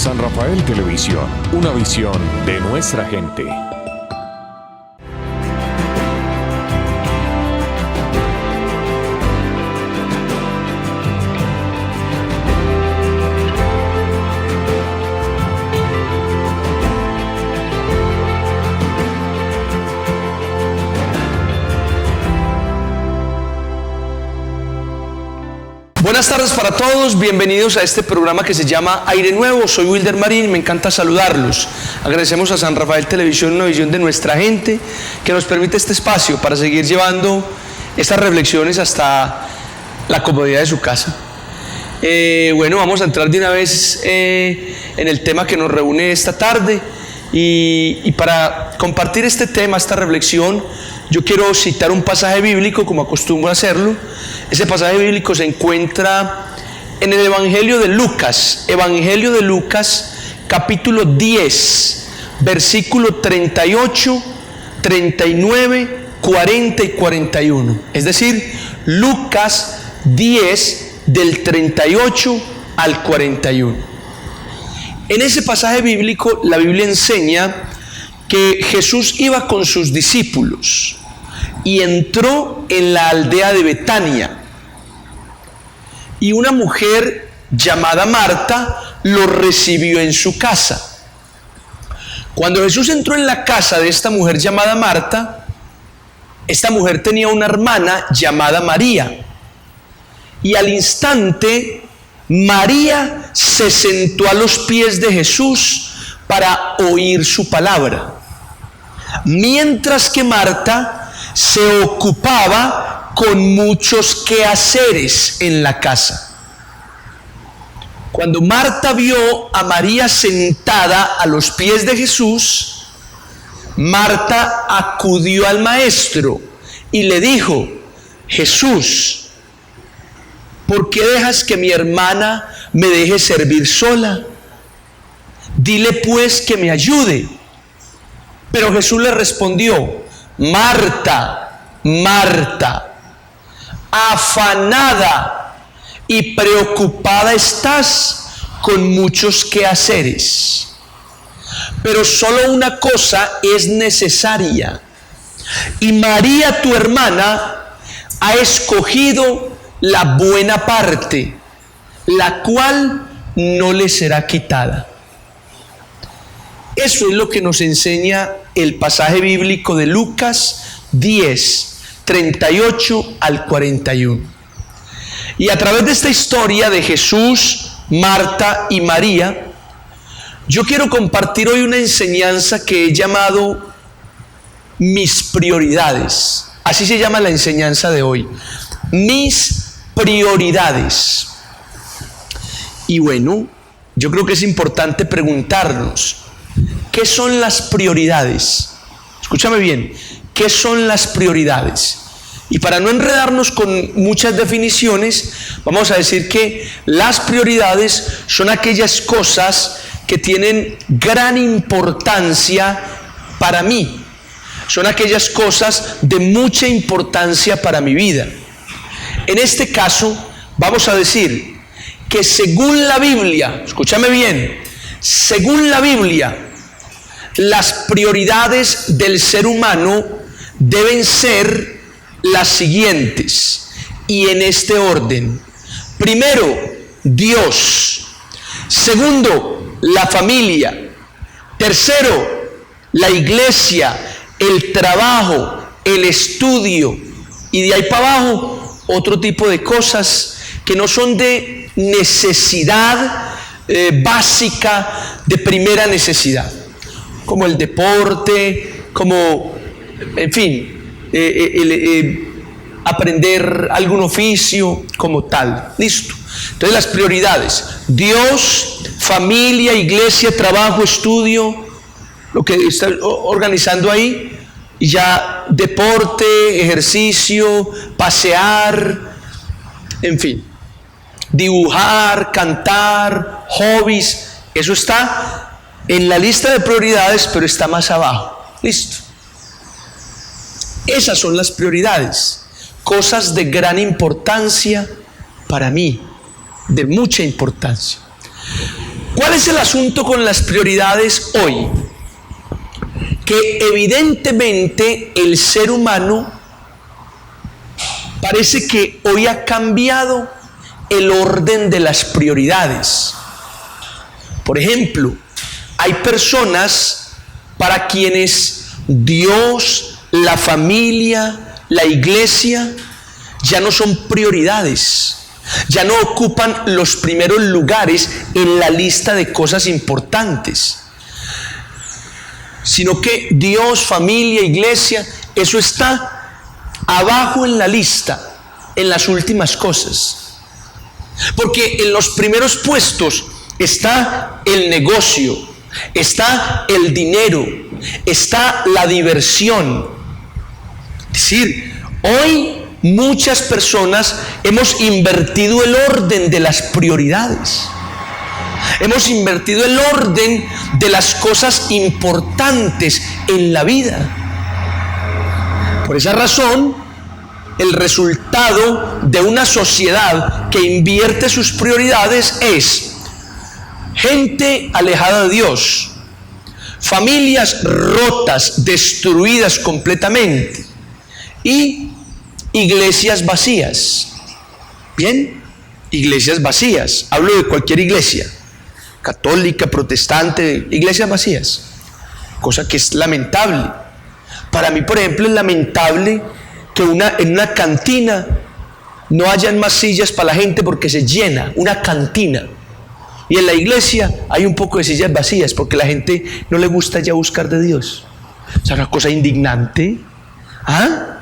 San Rafael Televisión, una visión de nuestra gente. Buenas tardes para todos, bienvenidos a este programa que se llama Aire Nuevo. Soy Wilder Marín y me encanta saludarlos. Agradecemos a San Rafael Televisión, una visión de nuestra gente, que nos permite este espacio para seguir llevando estas reflexiones hasta la comodidad de su casa. Bueno, vamos a entrar de una vez en el tema que nos reúne esta tarde y para compartir este tema, esta reflexión, yo quiero citar un pasaje bíblico, como acostumbro a hacerlo. Ese pasaje bíblico se encuentra en el Evangelio de Lucas, capítulo 10, versículo 38, 39, 40 y 41. Es decir, Lucas 10, del 38 al 41. En ese pasaje bíblico, la Biblia enseña que Jesús iba con sus discípulos y entró en la aldea de Betania. Y una mujer llamada Marta lo recibió en su casa. Cuando Jesús entró en la casa de esta mujer llamada Marta, esta mujer tenía una hermana llamada María. Y al instante, María se sentó a los pies de Jesús para oír su palabra, mientras que Marta se ocupaba con muchos quehaceres en la casa. Cuando Marta vio a María sentada a los pies de Jesús, Marta acudió al maestro y le dijo: Jesús, ¿por qué dejas que mi hermana me deje servir sola? Dile pues que me ayude. Pero Jesús le respondió: Marta, Marta, afanada y preocupada estás con muchos quehaceres, pero solo una cosa es necesaria, y María tu hermana ha escogido la buena parte, la cual no le será quitada. Eso es lo que nos enseña el pasaje bíblico de Lucas 10, 38 al 41. Y a través de esta historia de Jesús, Marta y María, yo quiero compartir hoy una enseñanza que he llamado mis prioridades. Así se llama la enseñanza de hoy. Mis prioridades. Y bueno, yo creo que es importante preguntarnos: ¿qué son las prioridades? Escúchame bien, ¿qué son las prioridades? Y para no enredarnos con muchas definiciones, vamos a decir que las prioridades son aquellas cosas que tienen gran importancia para mí. Son aquellas cosas de mucha importancia para mi vida. En este caso, vamos a decir que según la Biblia, escúchame bien, según la Biblia, las prioridades del ser humano deben ser las siguientes, y en este orden. Primero, Dios. Segundo, la familia. Tercero, la iglesia, el trabajo, el estudio, y de ahí para abajo otro tipo de cosas que no son de necesidad básica, de primera necesidad, como el deporte, como, en fin, aprender algún oficio como tal. Listo. Entonces las prioridades: Dios, familia, iglesia, trabajo, estudio, lo que está organizando ahí, y ya deporte, ejercicio, pasear, en fin, dibujar, cantar, hobbies, eso está en la lista de prioridades, pero está más abajo. Listo. Esas son las prioridades, cosas de gran importancia para mí, de mucha importancia. ¿Cuál es el asunto con las prioridades hoy? Que evidentemente el ser humano parece que hoy ha cambiado el orden de las prioridades. Por ejemplo, hay personas para quienes Dios, la familia, la iglesia ya no son prioridades. Ya no ocupan los primeros lugares en la lista de cosas importantes, sino que Dios, familia, iglesia, eso está abajo en la lista, en las últimas cosas. Porque en los primeros puestos está el negocio, está el dinero, está la diversión. Es decir, hoy muchas personas hemos invertido el orden de las prioridades. Hemos invertido el orden de las cosas importantes en la vida. Por esa razón, el resultado de una sociedad que invierte sus prioridades es gente alejada de Dios, familias rotas, destruidas completamente y iglesias vacías. Bien, iglesias vacías. Hablo de cualquier iglesia, católica, protestante, iglesias vacías. Cosa que es lamentable. Para mí, por ejemplo, es lamentable que en una cantina no hayan más sillas para la gente porque se llena una cantina. Y en la iglesia hay un poco de sillas vacías porque la gente no le gusta ya buscar de Dios. O sea, una cosa indignante. ¿Ah?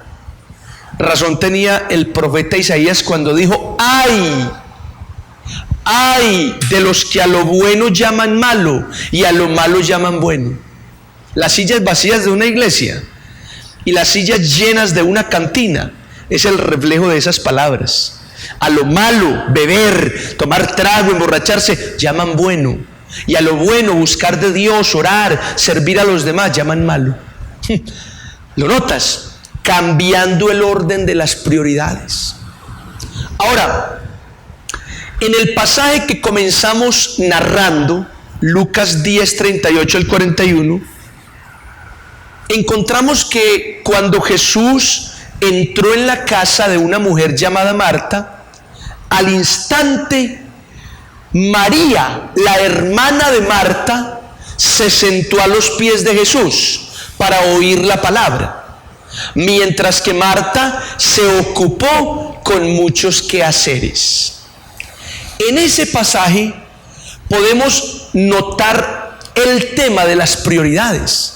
Razón tenía el profeta Isaías cuando dijo: ¡ay! ¡Ay! De los que a lo bueno llaman malo y a lo malo llaman bueno. Las sillas vacías de una iglesia y las sillas llenas de una cantina es el reflejo de esas palabras. A lo malo, beber, tomar trago, emborracharse, llaman bueno. Y a lo bueno, buscar de Dios, orar, servir a los demás, llaman malo. ¿Lo notas? Cambiando el orden de las prioridades. Ahora, en el pasaje que comenzamos narrando, Lucas 10, 38 al 41, encontramos que cuando Jesús entró en la casa de una mujer llamada Marta, al instante María, la hermana de Marta, se sentó a los pies de Jesús para oír la palabra, mientras que Marta se ocupó con muchos quehaceres. En ese pasaje podemos notar el tema de las prioridades.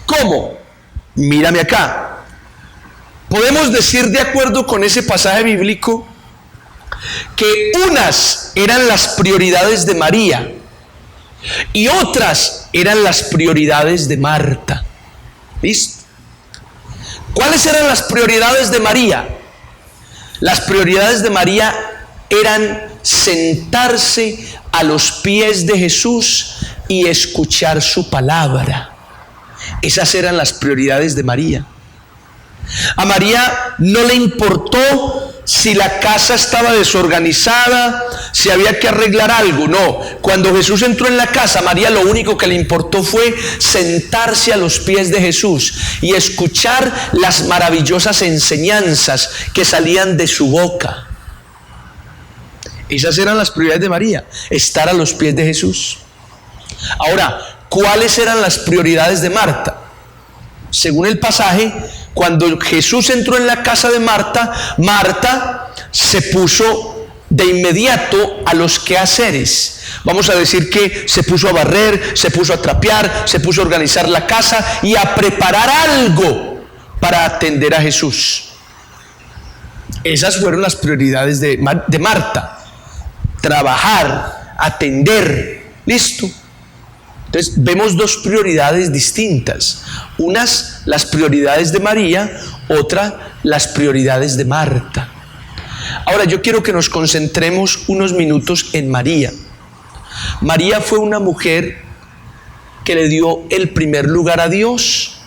¿Cómo? Mírame acá. Podemos decir, de acuerdo con ese pasaje bíblico, que unas eran las prioridades de María y otras eran las prioridades de Marta. ¿Listo? ¿Cuáles eran las prioridades de María? Las prioridades de María eran sentarse a los pies de Jesús y escuchar su palabra. Esas eran las prioridades de María. A María no le importó si la casa estaba desorganizada, si había que arreglar algo. No, cuando Jesús entró en la casa, a María lo único que le importó fue sentarse a los pies de Jesús y escuchar las maravillosas enseñanzas que salían de su boca. Esas eran las prioridades de María, estar a los pies de Jesús. Ahora, ¿cuáles eran las prioridades de Marta? Según el pasaje, cuando Jesús entró en la casa de Marta, Marta se puso de inmediato a los quehaceres. Vamos a decir que se puso a barrer, se puso a trapear, se puso a organizar la casa y a preparar algo para atender a Jesús. Esas fueron las prioridades de Marta. Trabajar, atender, listo. Entonces vemos dos prioridades distintas. Unas las prioridades de María, otra las prioridades de Marta. Ahora yo quiero que nos concentremos unos minutos en María. María fue una mujer que le dio el primer lugar a Dios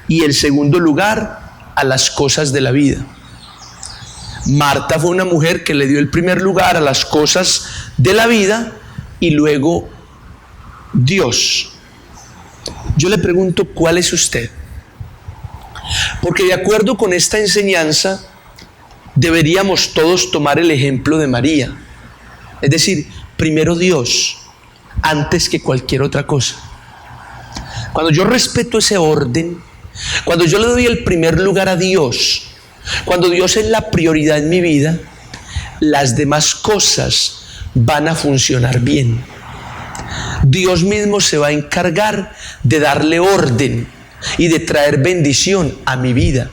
y el segundo lugar a las cosas de la vida. Marta fue una mujer que le dio el primer lugar a las cosas de la vida y luego Dios. Yo le pregunto, ¿cuál es usted? Porque de acuerdo con esta enseñanza, deberíamos todos tomar el ejemplo de María. Es decir, primero Dios, antes que cualquier otra cosa. Cuando yo respeto ese orden, cuando yo le doy el primer lugar a Dios, cuando Dios es la prioridad en mi vida, las demás cosas van a funcionar bien. Dios mismo se va a encargar de darle orden y de traer bendición a mi vida.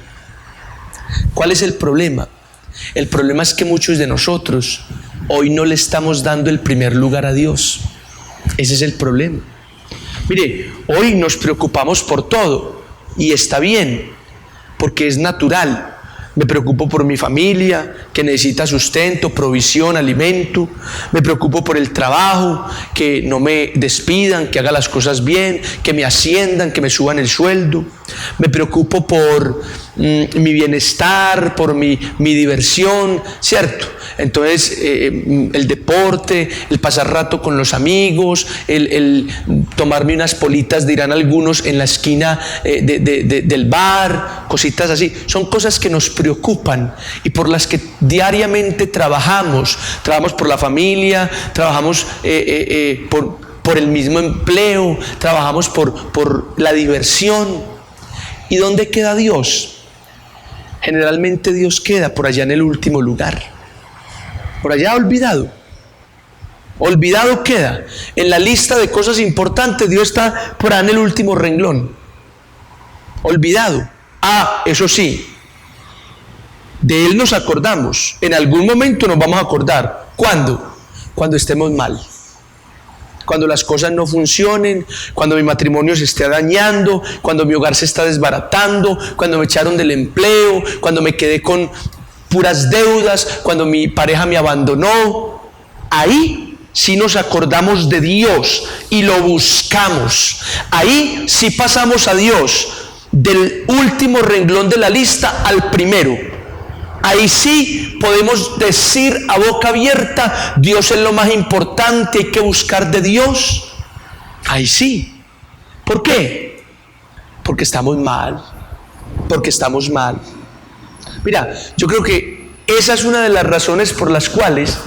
¿Cuál es el problema? El problema es que muchos de nosotros hoy no le estamos dando el primer lugar a Dios. Ese es el problema. Mire, hoy nos preocupamos por todo y está bien, porque es natural. Me preocupo por mi familia, que necesita sustento, provisión, alimento. Me preocupo por el trabajo, que no me despidan, que haga las cosas bien, que me asciendan, que me suban el sueldo. Me preocupo por mi bienestar, por mi diversión, ¿cierto? Entonces, el deporte, el pasar rato con los amigos, el tomarme unas politas, dirán algunos, en la esquina del bar, cositas así. Son cosas que nos preocupan y por las que diariamente trabajamos por la familia, trabajamos por el mismo empleo, trabajamos por la diversión. ¿Y dónde queda Dios? Generalmente Dios queda por allá en el último lugar, por allá olvidado queda. En la lista de cosas importantes Dios está por allá en el último renglón, olvidado. Eso sí, de Él nos acordamos, en algún momento nos vamos a acordar. ¿Cuándo? Cuando estemos mal, cuando las cosas no funcionen, cuando mi matrimonio se esté dañando, cuando mi hogar se está desbaratando, cuando me echaron del empleo, cuando me quedé con puras deudas, cuando mi pareja me abandonó. Ahí sí nos acordamos de Dios y lo buscamos. Ahí sí pasamos a Dios del último renglón de la lista al primero. Ahí sí podemos decir a boca abierta, Dios es lo más importante, hay que buscar de Dios. Ahí sí. ¿Por qué? Porque estamos mal. Mira, yo creo que esa es una de las razones por las cuales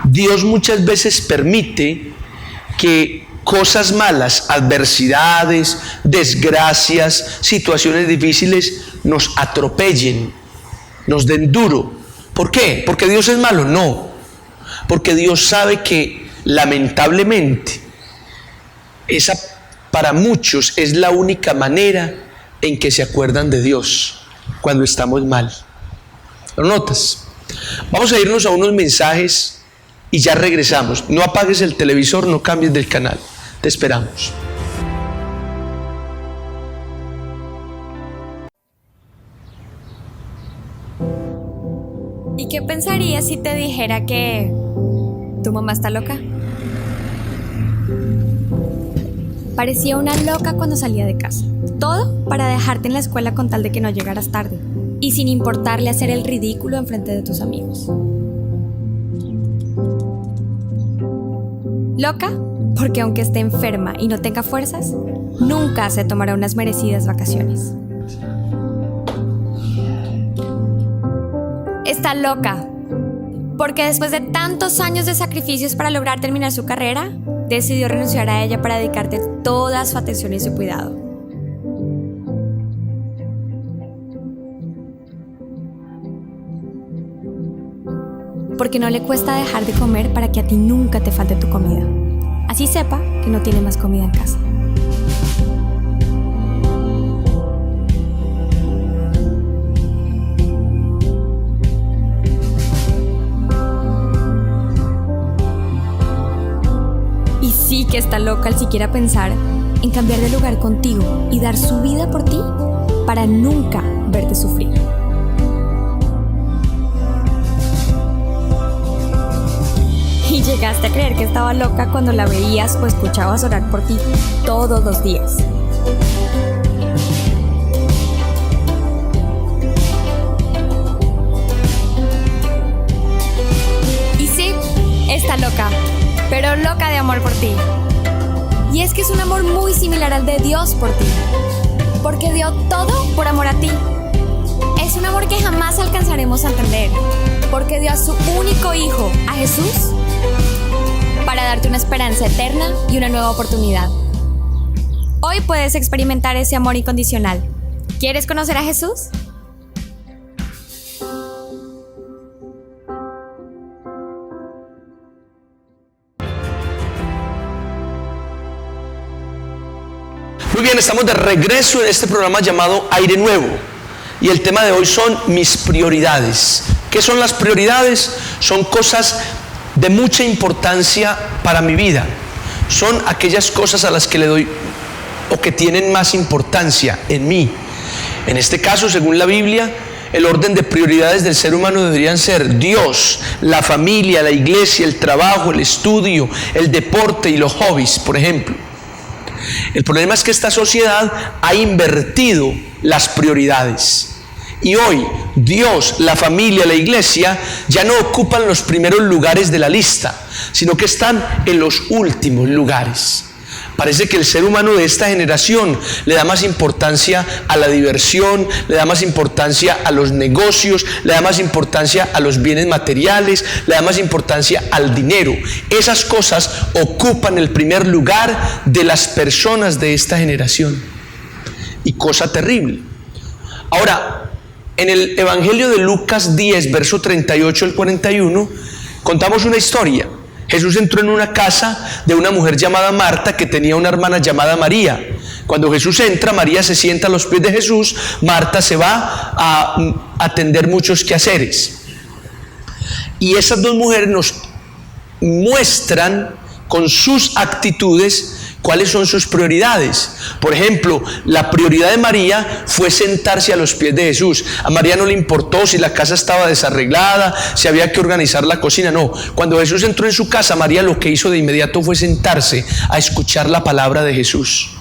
Dios muchas veces permite que cosas malas, adversidades, desgracias, situaciones difíciles nos atropellen, nos den duro. ¿Por qué? ¿Porque Dios es malo? No. Porque Dios sabe que lamentablemente esa para muchos es la única manera en que se acuerdan de Dios, cuando estamos mal. ¿Lo notas? Vamos a irnos a unos mensajes y ya regresamos. No apagues el televisor, no cambies del canal. Te esperamos. ¿Y qué pensarías si te dijera que tu mamá está loca? Parecía una loca cuando salía de casa. Todo para dejarte en la escuela con tal de que no llegaras tarde. Y sin importarle hacer el ridículo enfrente de tus amigos. Loca porque aunque esté enferma y no tenga fuerzas, nunca se tomará unas merecidas vacaciones. Está loca porque después de tantos años de sacrificios para lograr terminar su carrera, decidió renunciar a ella para dedicarte toda su atención y su cuidado. Porque no le cuesta dejar de comer para que a ti nunca te falte tu comida. Así sepa que no tiene más comida en casa. Y sí que está loca al siquiera pensar en cambiar de lugar contigo y dar su vida por ti para nunca verte sufrir. Y llegaste a creer que estaba loca cuando la veías o escuchabas orar por ti todos los días. Y sí, está loca, pero loca de amor por ti. Y es que es un amor muy similar al de Dios por ti, porque dio todo por amor a ti. Es un amor que jamás alcanzaremos a entender, porque dio a su único hijo, a Jesús, para darte una esperanza eterna y una nueva oportunidad. Hoy puedes experimentar ese amor incondicional. ¿Quieres conocer a Jesús? Muy bien, estamos de regreso en este programa llamado Aire Nuevo. Y el tema de hoy son mis prioridades. ¿Qué son las prioridades? Son cosas de mucha importancia para mi vida. Son aquellas cosas a las que le doy o que tienen más importancia en mí. En este caso, según la Biblia, el orden de prioridades del ser humano deberían ser Dios, la familia, la iglesia, el trabajo, el estudio, el deporte y los hobbies, por ejemplo. El problema es que esta sociedad ha invertido las prioridades. Y hoy Dios, la familia, la iglesia ya no ocupan los primeros lugares de la lista, sino que están en los últimos lugares. Parece que el ser humano de esta generación le da más importancia a la diversión, le da más importancia a los negocios, le da más importancia a los bienes materiales, le da más importancia al dinero. Esas cosas ocupan el primer lugar de las personas de esta generación. Y cosa terrible. Ahora, en el Evangelio de Lucas 10, verso 38 al 41, contamos una historia. Jesús entró en una casa de una mujer llamada Marta que tenía una hermana llamada María. Cuando Jesús entra, María se sienta a los pies de Jesús, Marta se va a atender muchos quehaceres. Y esas dos mujeres nos muestran con sus actitudes cuáles son sus prioridades. Por ejemplo, la prioridad de María fue sentarse a los pies de Jesús. A María no le importó si la casa estaba desarreglada, si había que organizar la cocina, no. Cuando Jesús entró en su casa, María lo que hizo de inmediato fue sentarse a escuchar la palabra de Jesús.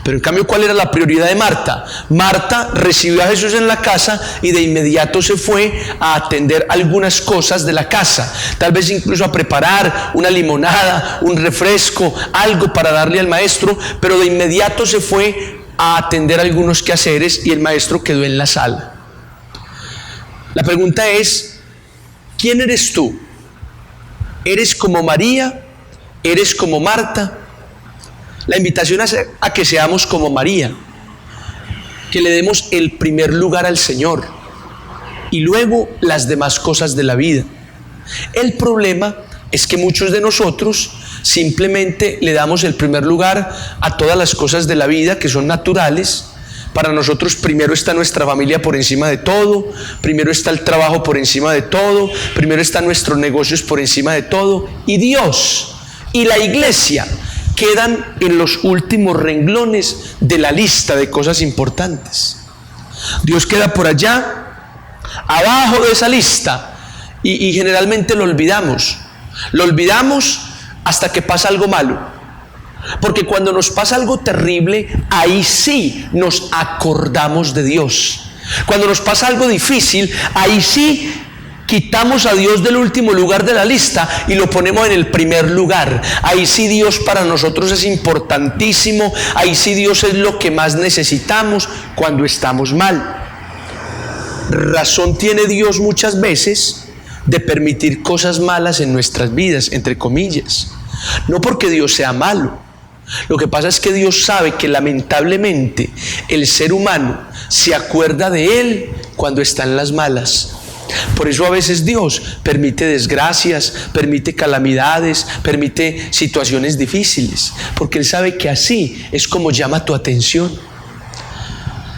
Pero en cambio, ¿cuál era la prioridad de Marta? Marta recibió a Jesús en la casa y de inmediato se fue a atender algunas cosas de la casa, tal vez incluso a preparar una limonada, un refresco, algo para darle al maestro, pero de inmediato se fue a atender algunos quehaceres y el maestro quedó en la sala. La pregunta es, ¿quién eres tú? ¿Eres como María? ¿Eres como Marta? La invitación es a que seamos como María, que le demos el primer lugar al Señor y luego las demás cosas de la vida. El problema es que muchos de nosotros simplemente le damos el primer lugar a todas las cosas de la vida que son naturales. Para nosotros primero está nuestra familia por encima de todo, primero está el trabajo por encima de todo, primero están nuestros negocios por encima de todo, y Dios y la iglesia quedan en los últimos renglones de la lista de cosas importantes. Dios queda por allá, abajo de esa lista, y generalmente lo olvidamos. Lo olvidamos hasta que pasa algo malo. Porque cuando nos pasa algo terrible, ahí sí nos acordamos de Dios. Cuando nos pasa algo difícil, ahí sí quitamos a Dios del último lugar de la lista y lo ponemos en el primer lugar. Ahí sí Dios para nosotros es importantísimo. Ahí sí Dios es lo que más necesitamos cuando estamos mal. Razón tiene Dios muchas veces de permitir cosas malas en nuestras vidas, entre comillas. No porque Dios sea malo. Lo que pasa es que Dios sabe que lamentablemente el ser humano se acuerda de Él cuando está en las malas. Por eso a veces Dios permite desgracias, permite calamidades, permite situaciones difíciles, porque Él sabe que así es como llama tu atención.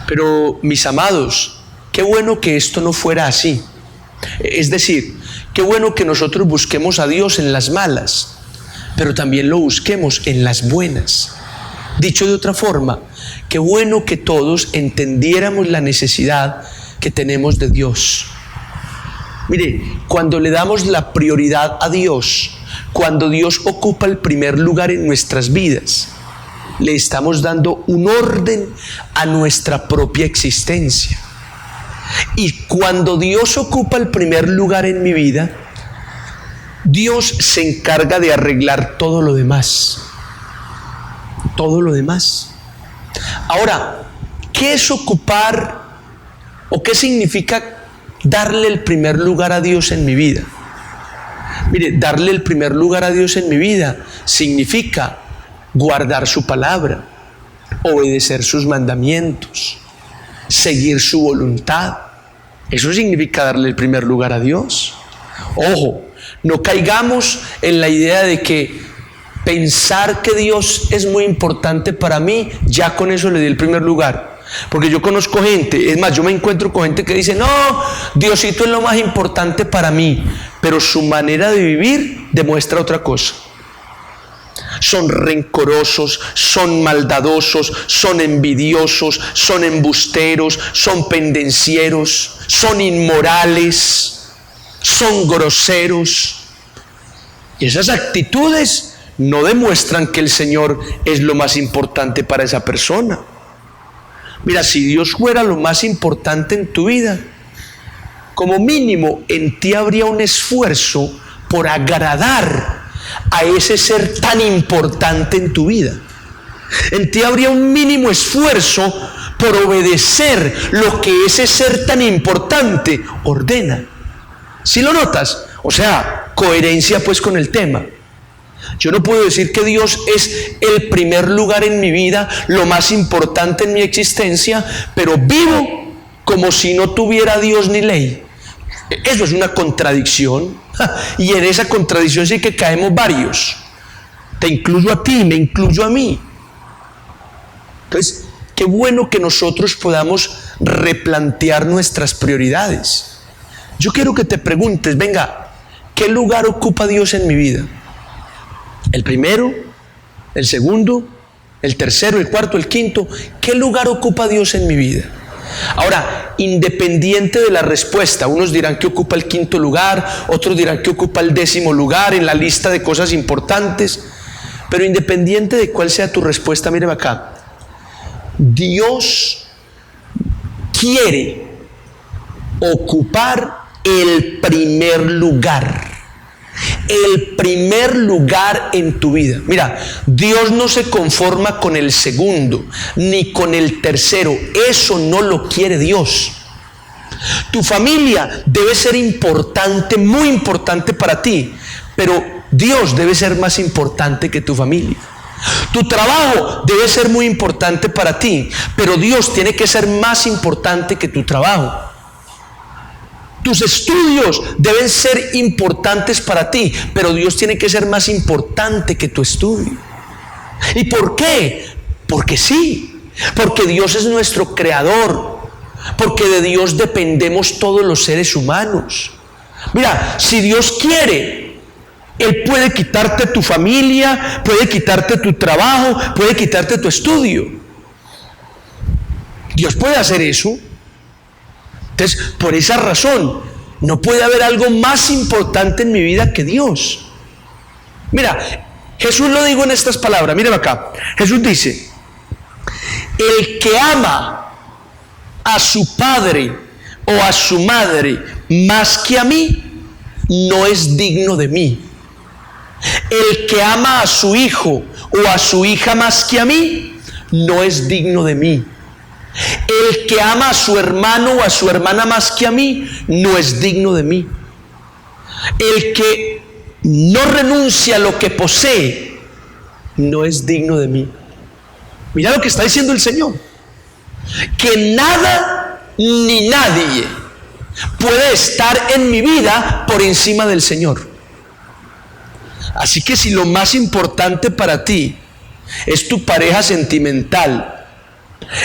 Pero mis amados, qué bueno que esto no fuera así. Es decir, qué bueno que nosotros busquemos a Dios en las malas, pero también lo busquemos en las buenas. Dicho de otra forma, qué bueno que todos entendiéramos la necesidad que tenemos de Dios. Mire, cuando le damos la prioridad a Dios, cuando Dios ocupa el primer lugar en nuestras vidas, le estamos dando un orden a nuestra propia existencia. Y cuando Dios ocupa el primer lugar en mi vida, Dios se encarga de arreglar todo lo demás. Todo lo demás. Ahora, ¿qué es ocupar o qué significa darle el primer lugar a Dios en mi vida? Mire, darle el primer lugar a Dios en mi vida significa guardar su palabra, obedecer sus mandamientos, seguir su voluntad. Eso significa darle el primer lugar a Dios. Ojo, no caigamos en la idea de que pensar que Dios es muy importante para mí, ya con eso le di el primer lugar. Porque yo conozco gente, es más, yo me encuentro con gente que dice, no, Diosito es lo más importante para mí, pero su manera de vivir demuestra otra cosa. Son rencorosos, son maldadosos, son envidiosos, son embusteros, son pendencieros, son inmorales, son groseros. Y esas actitudes no demuestran que el Señor es lo más importante para esa persona. Mira, si Dios fuera lo más importante en tu vida, como mínimo en ti habría un esfuerzo por agradar a ese ser tan importante en tu vida. En ti habría un mínimo esfuerzo por obedecer lo que ese ser tan importante ordena. ¿Sí lo notas? O sea, coherencia pues con el tema. Yo no puedo decir que Dios es el primer lugar en mi vida, lo más importante en mi existencia, pero vivo como si no tuviera Dios ni ley. Eso es una contradicción. Y en esa contradicción sí que caemos varios. Te incluyo a ti, me incluyo a mí. Entonces, qué bueno que nosotros podamos replantear nuestras prioridades. Yo quiero que te preguntes, venga, ¿qué lugar ocupa Dios en mi vida? ¿El primero? ¿El segundo? ¿El tercero? ¿El cuarto? ¿El quinto? ¿Qué lugar ocupa Dios en mi vida? Ahora, independiente de la respuesta, unos dirán que ocupa el quinto lugar, otros dirán que ocupa el 10º lugar en la lista de cosas importantes, pero independiente de cuál sea tu respuesta, míreme acá. Dios quiere ocupar el primer lugar. El primer lugar en tu vida. Mira, Dios no se conforma con el segundo ni con el tercero. Eso no lo quiere Dios. Tu familia debe ser importante, muy importante para ti, pero Dios debe ser más importante que tu familia. Tu trabajo debe ser muy importante para ti, pero Dios tiene que ser más importante que tu trabajo. Tus estudios deben ser importantes para ti, pero Dios tiene que ser más importante que tu estudio. ¿Y por qué? Porque sí, porque Dios es nuestro creador, porque de Dios dependemos todos los seres humanos. Mira, si Dios quiere, Él puede quitarte tu familia, puede quitarte tu trabajo, puede quitarte tu estudio. Dios puede hacer eso. Entonces, por esa razón, no puede haber algo más importante en mi vida que Dios. Mira, Jesús lo dijo en estas palabras, mírame acá. Jesús dice, el que ama a su padre o a su madre más que a mí, no es digno de mí. El que ama a su hijo o a su hija más que a mí, no es digno de mí. El que ama a su hermano o a su hermana más que a mí, no es digno de mí. El que no renuncia a lo que posee, no es digno de mí. Mira lo que está diciendo el Señor. Que nada ni nadie puede estar en mi vida por encima del Señor. Así que si lo más importante para ti es tu pareja sentimental,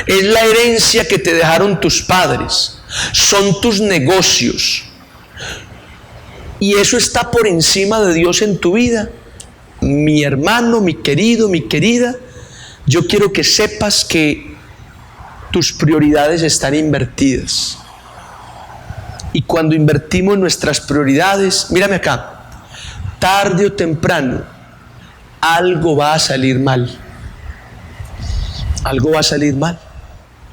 es la herencia que te dejaron tus padres, son tus negocios, y eso está por encima de Dios en tu vida, mi hermano, mi querido, mi querida, yo quiero que sepas que tus prioridades están invertidas. Y cuando invertimos nuestras prioridades, mírame acá, tarde o temprano, algo va a salir mal. Algo va a salir mal,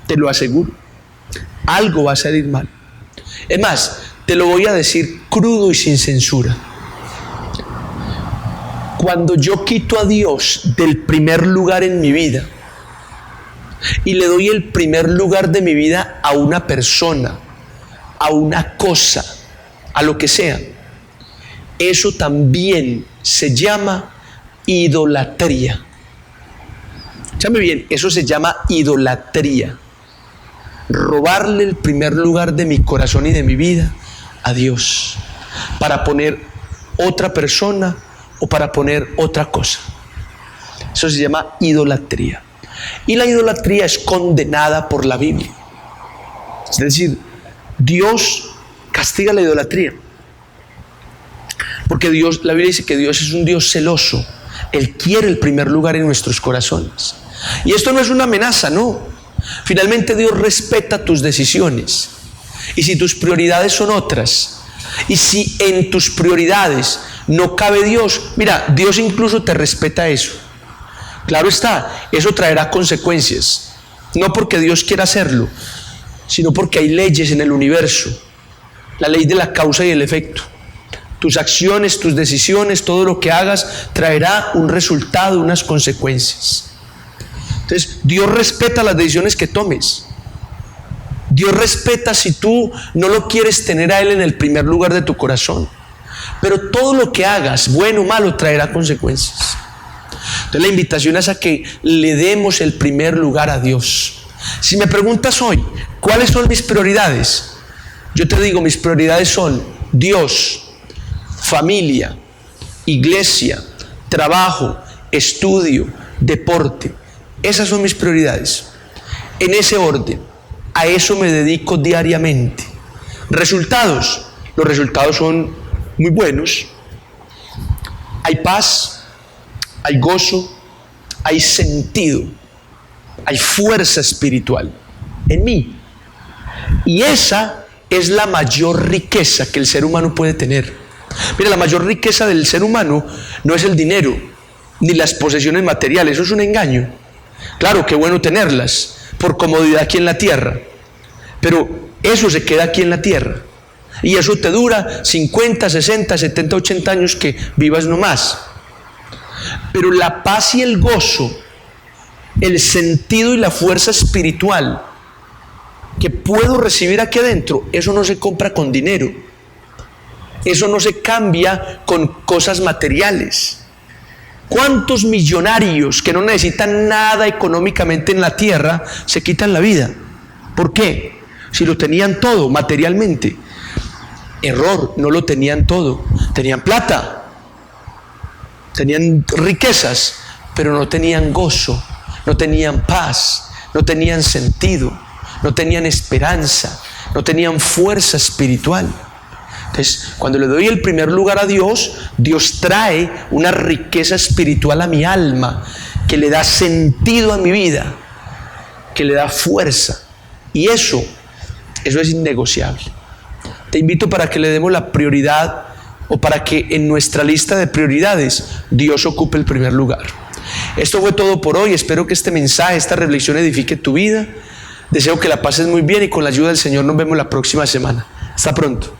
te lo aseguro. Algo va a salir mal. Es más, te lo voy a decir crudo y sin censura. Cuando yo quito a Dios del primer lugar en mi vida y le doy el primer lugar de mi vida a una persona, a una cosa, a lo que sea, eso también se llama idolatría. Escúchame bien, eso se llama idolatría. Robarle el primer lugar de mi corazón y de mi vida a Dios para poner otra persona o para poner otra cosa. Eso se llama idolatría. Y la idolatría es condenada por la Biblia. Es decir, Dios castiga la idolatría. Porque Dios, la Biblia dice que Dios es un Dios celoso. Él quiere el primer lugar en nuestros corazones. Y esto no es una amenaza, no. Finalmente Dios respeta tus decisiones. Y si tus prioridades son otras, y si en tus prioridades no cabe Dios, mira, Dios incluso te respeta eso. Claro está, eso traerá consecuencias. No porque Dios quiera hacerlo, sino porque hay leyes en el universo. La ley de la causa y el efecto. Tus acciones, tus decisiones, todo lo que hagas traerá un resultado, unas consecuencias. Entonces, Dios respeta las decisiones que tomes. Dios respeta si tú no lo quieres tener a Él en el primer lugar de tu corazón. Pero todo lo que hagas, bueno o malo, traerá consecuencias. Entonces, la invitación es a que le demos el primer lugar a Dios. Si me preguntas hoy, ¿cuáles son mis prioridades? Yo te digo, mis prioridades son Dios, familia, iglesia, trabajo, estudio, deporte. Esas son mis prioridades. En ese orden, a eso me dedico diariamente. Resultados, los resultados son muy buenos. Hay paz, hay gozo, hay sentido, hay fuerza espiritual en mí. Y esa es la mayor riqueza que el ser humano puede tener. Mira, la mayor riqueza del ser humano no es el dinero, ni las posesiones materiales, eso es un engaño. Claro, qué bueno tenerlas, por comodidad aquí en la tierra, pero eso se queda aquí en la tierra, y eso te dura 50, 60, 70, 80 años que vivas nomás. Pero la paz y el gozo, el sentido y la fuerza espiritual que puedo recibir aquí adentro, eso no se compra con dinero. Eso no se cambia con cosas materiales. ¿Cuántos millonarios que no necesitan nada económicamente en la tierra se quitan la vida? ¿Por qué? Si lo tenían todo materialmente. Error, no lo tenían todo. Tenían plata, tenían riquezas, pero no tenían gozo, no tenían paz, no tenían sentido, no tenían esperanza, no tenían fuerza espiritual. Entonces, cuando le doy el primer lugar a Dios, Dios trae una riqueza espiritual a mi alma, que le da sentido a mi vida, que le da fuerza. Y eso es innegociable. Te invito para que le demos la prioridad, o para que en nuestra lista de prioridades Dios ocupe el primer lugar. Esto fue todo por hoy. Espero que este mensaje, esta reflexión edifique tu vida. Deseo que la pases muy bien y con la ayuda del Señor nos vemos la próxima semana. Hasta pronto.